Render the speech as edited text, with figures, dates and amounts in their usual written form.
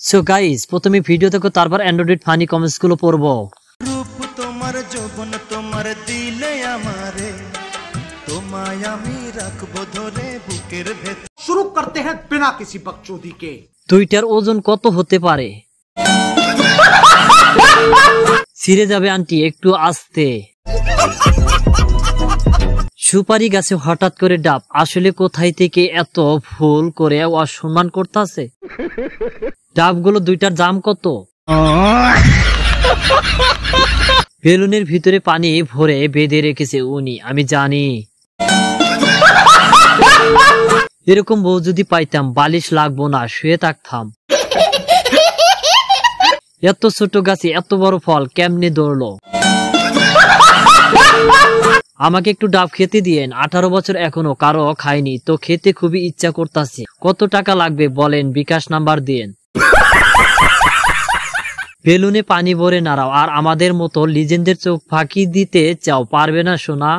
So guys, প্রথমে video দেখো, তারপর অ্যান্ড্রয়েড ফানি কমেন্টস গুলো পড়বো। রূপ তোমার যৌবন তোমার দিলে আমারে, তোমায় আমি রাখবো ধরে বুকের ভেতর। शुरू करते हैं बिना किसी बकचोदी के। দুইটার ওজন কত হতে পারে? ছিঁড়ে যাবে আন্টি, একটু আস্তে। সুপারি গাছে হঠাৎ করে ডাব, আসলে কোথায় থেকে এত ভুল করে অসম্মান করতেছে? ডাবগুলো দুইটার দাম কত? বেলুনের ভিতরে পানি ভরে বেঁধে রেখেছে উনি, আমি জানি। এরকম বউ যদি পাইতাম, বালিশ লাগবো না, শুয়ে থাকতাম। এত ছোট গাছে এত বড় ফল কেমনে ধরলো? আমাকে একটু ডাব খেতে দিয়েন, 18 বছর এখনো কারো খাইনি, তো খেতে খুবই ইচ্ছা করতেছে। কত টাকা লাগবে বলেন, বিকাশ নাম্বার দিয়েন। বেলুনে পানি ভরে নাড়াও, আর আমাদের মতো লিজেন্ডের চোখ ফাঁকি দিতে চাও, পারবে না সোনা।